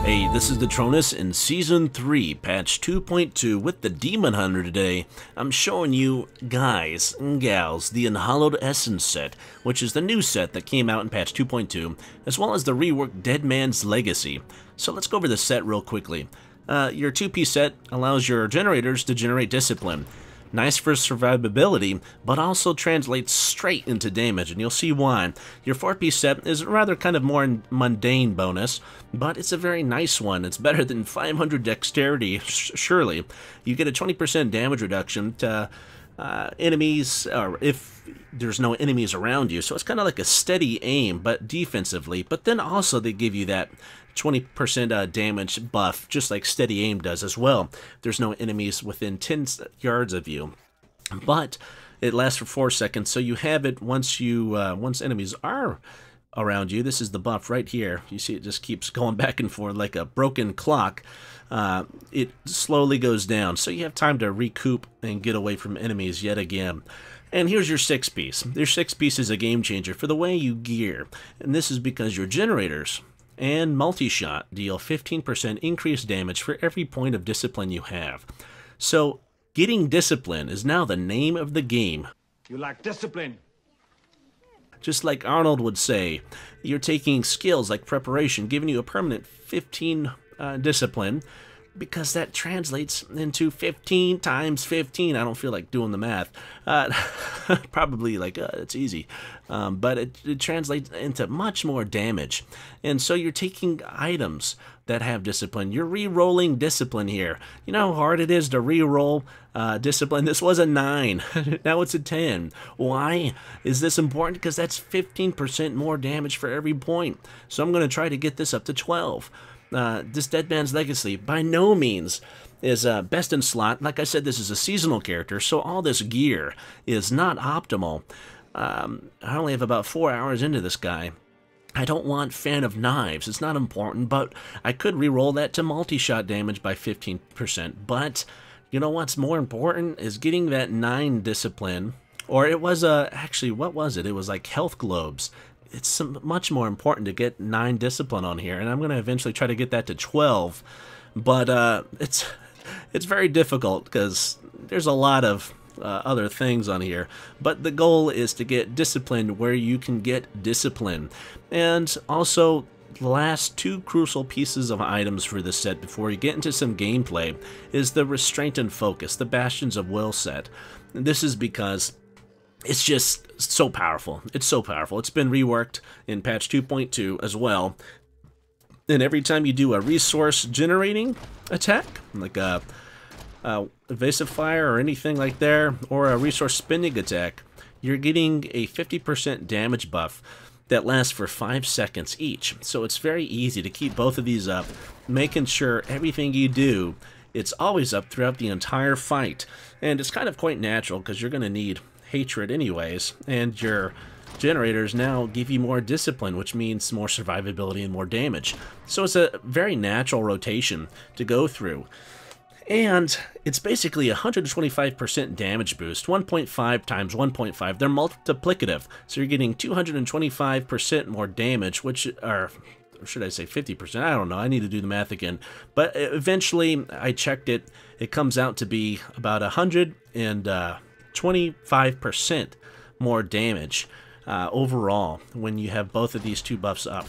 Hey, this is the Tronus in Season 3, Patch 2.2 with the Demon Hunter today. I'm showing you, guys and gals, the Unhallowed Essence set, which is the new set that came out in Patch 2.2, as well as the reworked Deadman's Legacy. So let's go over the set real quickly. Your 2-piece set allows your generators to generate discipline. Nice for survivability, but also translates straight into damage, and you'll see why. Your 4-piece set is rather kind of more mundane bonus, but it's a very nice one. It's better than 500 dexterity, surely. You get a 20% damage reduction to enemies, or if there's no enemies around you, so it's kind of like a steady aim, but defensively. But then also they give you that 20% damage buff, just like steady aim does as well. There's no enemies within 10 yards of you, but it lasts for 4 seconds, so you have it once enemies are around you. This is the buff right here. You see it just keeps going back and forth like a broken clock. It slowly goes down, so you have time to recoup and get away from enemies yet again. And here's your 6-piece. Your 6-piece is a game changer for the way you gear, and this is because your generators and multi-shot deal 15% increased damage for every point of discipline you have. So getting discipline is now the name of the game. You lack discipline. Just like Arnold would say, you're taking skills like preparation, giving you a permanent 15 discipline, because that translates into 15 times 15. I don't feel like doing the math. Probably like, it's easy. But it translates into much more damage. And so you're taking items that have discipline. You're re-rolling discipline here. You know how hard it is to re-roll discipline? This was a 9. Now it's a 10. Why is this important? Because that's 15% more damage for every point. So I'm going to try to get this up to 12. This Deadman's Legacy by no means is best in slot. Like I said, this is a seasonal character, so all this gear is not optimal. I only have about 4 hours into this guy. I don't want Fan of Knives. It's not important, but I could re-roll that to multi-shot damage by 15%. But you know what's more important is getting that 9 discipline. Or it was actually, what was it? It was like health globes. It's much more important to get 9 discipline on here, and I'm going to eventually try to get that to 12, but it's very difficult because there's a lot of other things on here, but the goal is to get discipline where you can get discipline. And also, the last 2 crucial pieces of items for this set before you get into some gameplay is the Restraint and Focus, the Bastions of Will set. And this is because it's just so powerful. It's so powerful. It's been reworked in patch 2.2 as well. And every time you do a resource generating attack, like a evasive fire or anything like there, or a resource spending attack, you're getting a 50% damage buff that lasts for 5 seconds each. So it's very easy to keep both of these up, making sure everything you do, it's always up throughout the entire fight. And it's kind of quite natural because you're going to need hatred anyways, and your generators now give you more discipline, which means more survivability and more damage. So it's a very natural rotation to go through. And it's basically a 125% damage boost, 1.5 times 1.5. They're multiplicative, so you're getting 225% more damage, which are, or should I say 50%? I don't know. I need to do the math again. But eventually, I checked it. It comes out to be about 125% more damage overall when you have both of these 2 buffs up.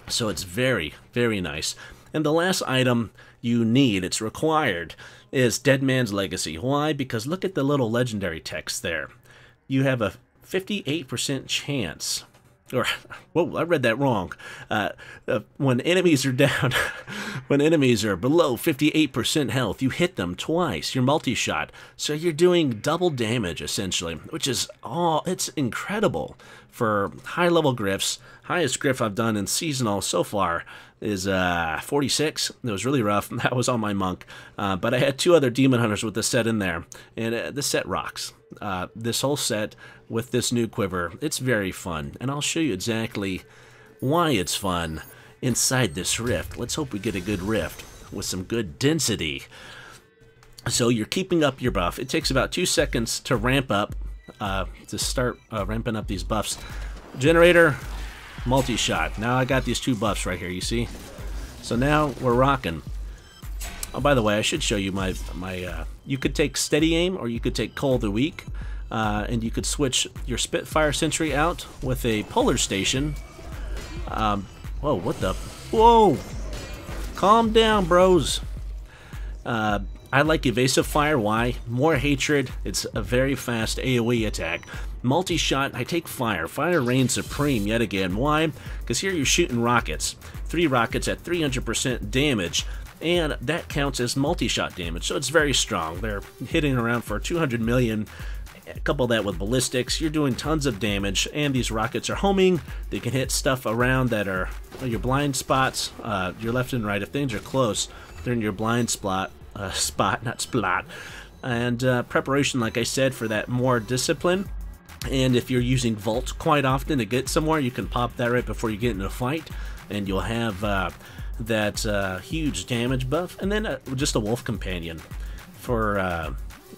So it's very, very nice. And the last item you need, it's required, is Deadman's Legacy. Why? Because look at the little legendary text there. You have a 58% chance, or, whoa, I read that wrong. When enemies are down, when enemies are below 58% health, you hit them twice. You're multi-shot. So you're doing double damage, essentially, which is, it's incredible for high-level griffs. Highest griff I've done in seasonal so far is 46. It was really rough. That was on my monk. But I had 2 other demon hunters with the set in there, and the set rocks. This whole set with this new quiver, it's very fun, and I'll show you exactly why it's fun inside this rift. Let's hope we get a good rift with some good density. So you're keeping up your buff. It takes about 2 seconds to ramp up, to start ramping up these buffs. Generator, multi-shot. Now I got these 2 buffs right here, you see? So now we're rocking. Oh, by the way, I should show you my you could take steady aim or you could take Cull of the Week, and you could switch your Spitfire Sentry out with a Polar Station. Whoa, what the? Whoa! Calm down, bros. I like Evasive Fire. Why? More hatred. It's a very fast AoE attack. Multi-shot, I take Fire. Fire reigns supreme yet again. Why? Because here you're shooting rockets. 3 rockets at 300% damage, and that counts as multi-shot damage, so it's very strong. They're hitting around for 200 million. Couple that with ballistics, you're doing tons of damage, and these rockets are homing. They can hit stuff around that are your blind spots, your left and right. If things are close, they're in your blind spot, not splot. And preparation, like I said, for that more discipline. And if you're using Vault quite often to get somewhere, you can pop that right before you get in a fight, and you'll have that huge damage buff. And then just a Wolf Companion for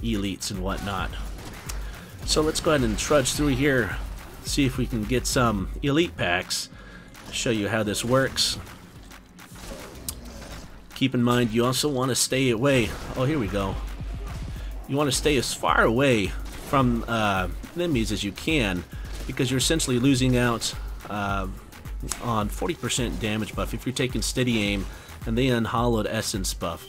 elites and whatnot. So let's go ahead and trudge through here, see if we can get some elite packs, show you how this works. Keep in mind, you also want to stay away. Oh, here we go. You want to stay as far away from enemies as you can, because you're essentially losing out on 40% damage buff if you're taking steady aim and the Unhallowed Essence buff.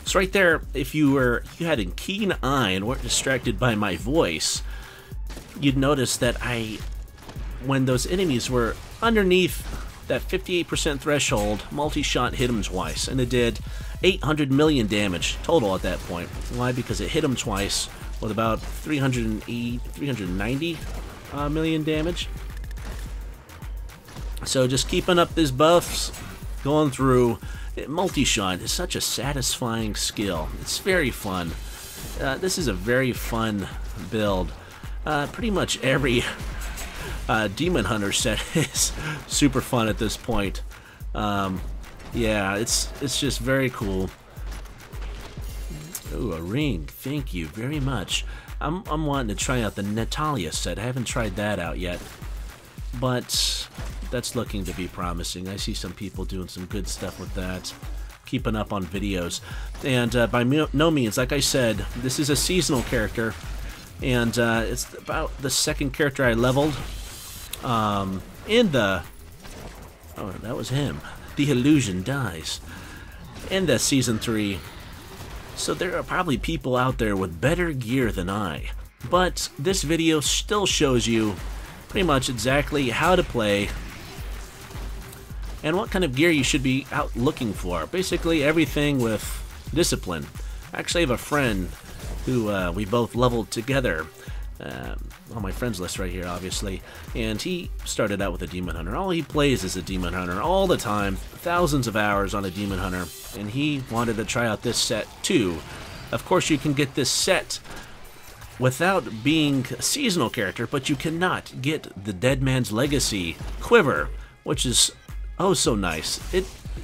So right there, if you had a keen eye and weren't distracted by my voice, you'd notice that when those enemies were underneath that 58% threshold, multi-shot hit them twice, and it did 800 million damage total at that point. Why? Because it hit them twice with about 390 million damage. So just keeping up these buffs, going through. Multi-shot is such a satisfying skill. It's very fun. This is a very fun build. Pretty much every Demon Hunter set is super fun at this point. Yeah, it's just very cool. Ooh, a ring. Thank you very much. I'm wanting to try out the Natalia set. I haven't tried that out yet, but that's looking to be promising. I see some people doing some good stuff with that, keeping up on videos. And by no means, like I said, this is a seasonal character, and it's about the second character I leveled in the... Oh, that was him. The illusion dies. In the Season 3. So there are probably people out there with better gear than I. But this video still shows you pretty much exactly how to play and what kind of gear you should be out looking for. Basically everything with discipline. I actually have a friend who we both leveled together on my friends list right here, obviously, and he started out with a Demon Hunter. All he plays is a Demon Hunter all the time, thousands of hours on a Demon Hunter, and he wanted to try out this set too. Of course, you can get this set without being a seasonal character, but you cannot get the Deadman's Legacy quiver, which is oh so nice.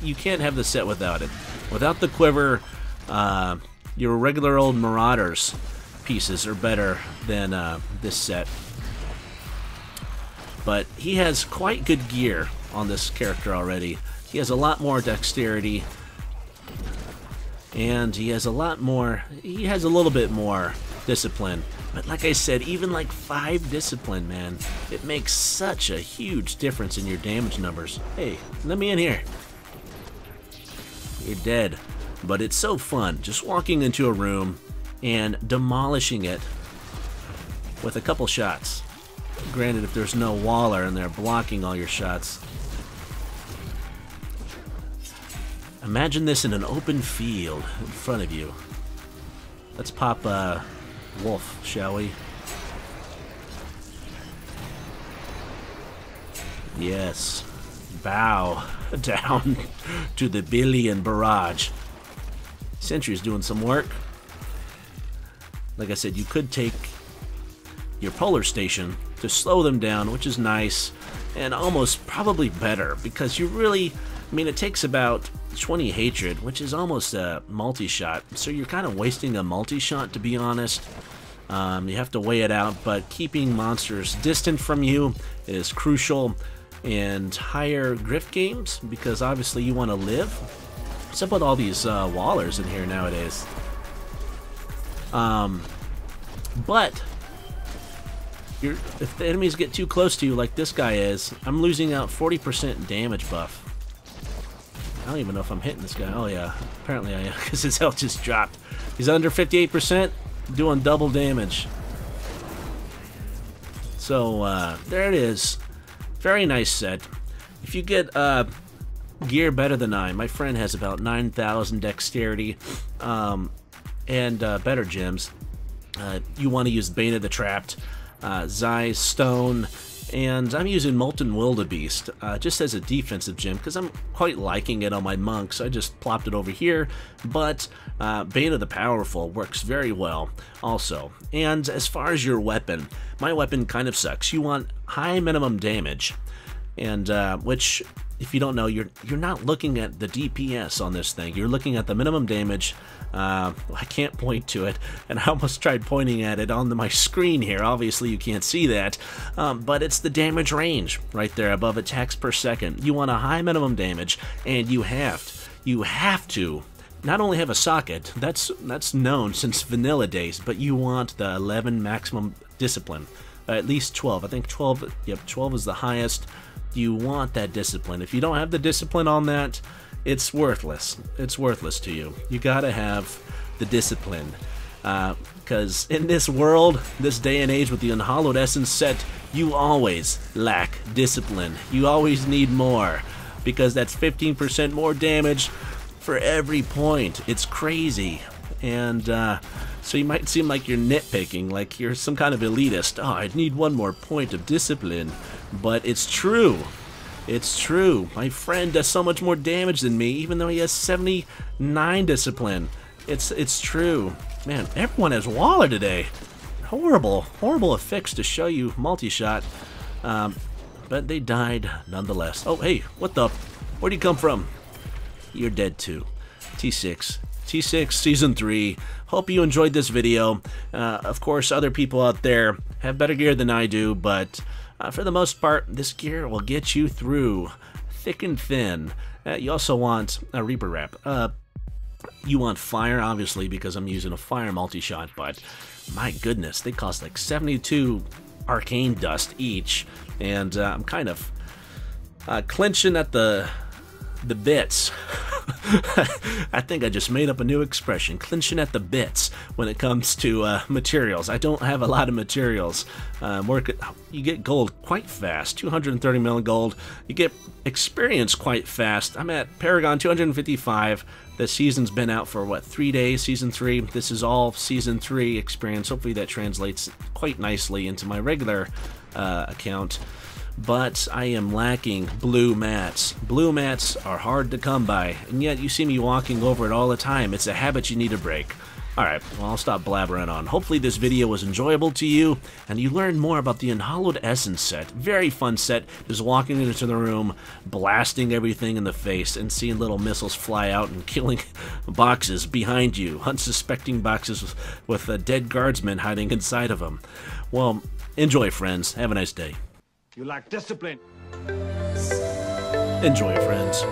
You can't have the set without it. Without the quiver, your regular old Marauders pieces are better than this set. But he has quite good gear on this character already. He has a lot more dexterity, and he has a little bit more discipline. But like I said, even like 5 discipline, man, it makes such a huge difference in your damage numbers. Hey, let me in here. You're dead. But it's so fun just walking into a room and demolishing it with a couple shots. Granted, if there's no waller and they're blocking all your shots. Imagine this in an open field in front of you. Let's pop Wolf, shall we? Yes. Bow down to the billion barrage. Sentry's doing some work. Like I said, you could take your Polar Station to slow them down, which is nice, and almost probably better, because you really, I mean, it takes about 20 hatred, which is almost a multi-shot, so you're kind of wasting a multi-shot, to be honest. You have to weigh it out, but keeping monsters distant from you is crucial. and higher grift games, because obviously you want to live. What's up with all these wallers in here nowadays? But if the enemies get too close to you like this guy is, I'm losing out 40% damage buff. I don't even know if I'm hitting this guy. Oh yeah, apparently I am, because his health just dropped. He's under 58%, doing double damage. So there it is. Very nice set. If you get gear better than I, my friend has about 9,000 dexterity and better gems. You want to use Bane of the Trapped, Zai's Stone, and I'm using Molten Wildebeest just as a defensive gem because I'm quite liking it on my monks. I just plopped it over here, but Bane of the Powerful works very well also. And as far as your weapon, my weapon kind of sucks. You want high minimum damage, and which, if you don't know, you're not looking at the DPS on this thing. You're looking at the minimum damage. I can't point to it, and I almost tried pointing at it on my screen here. Obviously, you can't see that, but it's the damage range right there above attacks per second. You want a high minimum damage, and you have to not only have a socket. That's known since vanilla days, but you want the 11 maximum discipline, at least 12. I think 12. Yep, 12 is the highest. You want that discipline. If you don't have the discipline on that, it's worthless. It's worthless to you. You gotta have the discipline. Because in this world, this day and age with the Unhallowed Essence set, you always lack discipline. You always need more. Because that's 15% more damage for every point. It's crazy. And so you might seem like you're nitpicking, like you're some kind of elitist. Oh, I need one more point of discipline. But it's true. It's true. My friend does so much more damage than me, even though he has 79 discipline. It's true. Man, everyone has Waller today. Horrible effects to show you multi-shot. But they died nonetheless. Oh, hey, what the? Where'd you come from? You're dead too. T6 Season 3. Hope you enjoyed this video. Of course, other people out there have better gear than I do, but for the most part, this gear will get you through thick and thin. You also want a Reaper Wrap. You want fire, obviously, because I'm using a fire multi-shot, but my goodness, they cost like 72 arcane dust each, and I'm kind of clenching at the bits. I think I just made up a new expression, clinching at the bits, when it comes to materials. I don't have a lot of materials. You get gold quite fast, 230 million gold. You get experience quite fast. I'm at Paragon 255. The season's been out for, what, 3 days, Season 3. This is all Season 3 experience. Hopefully that translates quite nicely into my regular account. But I am lacking blue mats. Blue mats are hard to come by, and yet you see me walking over it all the time. It's a habit you need to break. Alright, well, I'll stop blabbering on. Hopefully this video was enjoyable to you, and you learned more about the Unhallowed Essence set. Very fun set, just walking into the room, blasting everything in the face, and seeing little missiles fly out and killing boxes behind you. Unsuspecting boxes with dead guardsmen hiding inside of them. Well, enjoy, friends. Have a nice day. You lack discipline. Enjoy, friends.